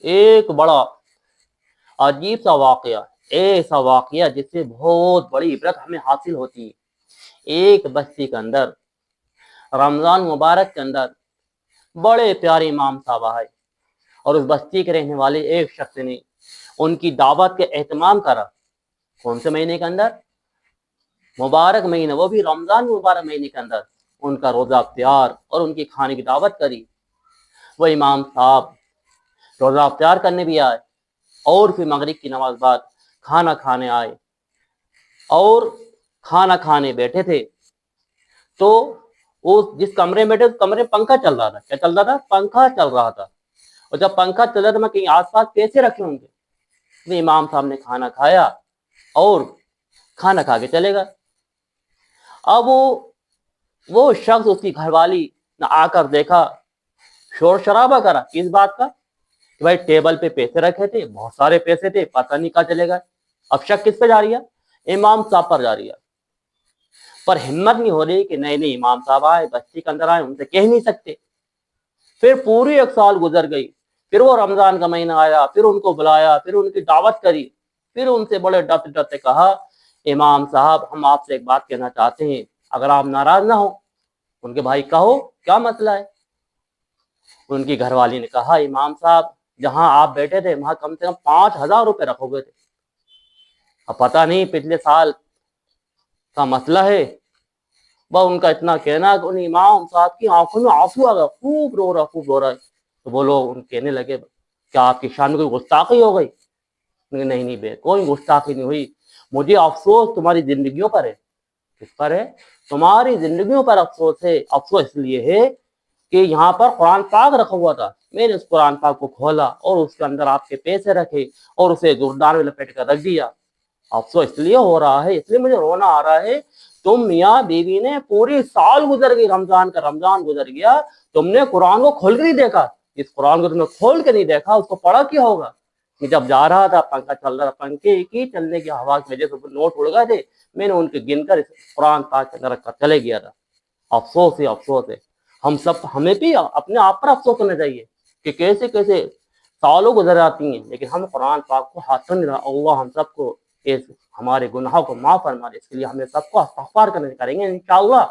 ایک بڑا عجیب سا واقعہ، ایسا واقعہ جس سے بہت بڑی عبرت ہمیں حاصل ہوتی ہے۔ ایک بستی کے اندر رمضان مبارک کے اندر بڑے پیارے امام صاحب آئے، اور اس بستی کے رہنے والے ایک شخص نے ان کی دعوت کے اہتمام کرا۔ کون سے مہینے کے اندر؟ مبارک مہینہ، وہ بھی رمضان مبارک مہینے کے اندر ان کا روزہ افطار اور ان کی کھانے کی دعوت کری۔ وہ امام صاحب روزہ افطار کرنے بھی آئے، اور پھر مغرب کی نماز بعد کھانا کھانے آئے، اور کھانا کھانے بیٹھے تھے تو جس کمرے میں بیٹھے اس کمرے میں پنکھا چل رہا تھا۔ کیا چل رہا تھا؟ پنکھا چل رہا تھا۔ اور جب پنکھا چل رہا تھا میں کہیں آس پاس کیسے رکھے ہوں گے؟ امام صاحب نے کھانا کھایا اور کھانا کھا کے چلے گا۔ اب وہ شخص، اس کی گھر والی نے آ کر دیکھا، شور شرابہ کرا کس بات کا کہ بھائی ٹیبل پہ پیسے رکھے تھے، بہت سارے پیسے تھے، پتہ نہیں کہاں چلے گئے۔ اب شک کس پہ جا رہی ہے؟ امام صاحب پر جا رہی ہے، پر ہمت نہیں ہو رہی کہ نہیں امام صاحب آئے، بستی کے اندر آئے، ان سے کہہ نہیں سکتے۔ پھر پوری ایک سال گزر گئی، پھر وہ رمضان کا مہینہ آیا، پھر ان کو بلایا، پھر ان کی دعوت کری، پھر ان سے بڑے ڈرتے ڈرتے کہا امام صاحب ہم آپ سے ایک بات کہنا چاہتے ہیں، اگر آپ ناراض نہ ہو۔ ان کے بھائی کہو کیا مسئلہ ہے؟ ان کی گھر والی نے کہا امام صاحب جہاں آپ بیٹھے تھے وہاں کم سے کم 5,000 روپے رکھو گے تھے، اب پتہ نہیں پچھلے سال کا مسئلہ ہے۔ وہ ان کا اتنا کہنا کہ ان امام صاحب کی آنکھوں میں آنسو آ گیا، خوب رو رہا ہے۔ تو وہ لوگ ان کہنے لگے کیا آپ کی شان میں کوئی گستاخی ہو گئی؟ نہیں بے، کوئی گستاخی نہیں ہوئی، مجھے افسوس تمہاری زندگیوں پر ہے۔ کس پر ہے؟ تمہاری زندگیوں پر افسوس ہے۔ افسوس اس لیے ہے کہ یہاں پر قرآن پاک رکھا ہوا تھا، میں نے اس قرآن پاک کو کھولا اور اس کے اندر آپ کے پیسے رکھے اور اسے زردان میں لپیٹ کر رکھ دیا۔ افسوس اس لیے ہو رہا ہے، اس لیے مجھے رونا آ رہا ہے، تم میاں بیوی نے پوری سال گزر گئی، رمضان گزر گیا، تم نے قرآن کو کھول کے نہیں دیکھا۔ اس قرآن کو تم نے کھول کے نہیں دیکھا، اس کو پڑھا کیا ہوگا؟ کہ جب جا رہا تھا پنکھا چل رہا تھا، پنکھے کی چلنے کی ہوا کی وجہ سے نوٹ اڑ گئے تھے، میں نے ان کے گن کر قرآن پاک کے اندر رکھ کر چلے گیا تھا۔ افسوس ہے۔ ہمیں بھی اپنے آپ پر افسوس ہونا چاہیے کہ کیسے کیسے سالوں گزر جاتی ہیں لیکن ہم قرآن پاک کو ہاتھ نہیں رہا۔ اللہ ہم سب کو ہمارے گناہوں کو معاف فرما دے، اس کے لیے ہمیں سب کو استغفار کریں گے انشاءاللہ۔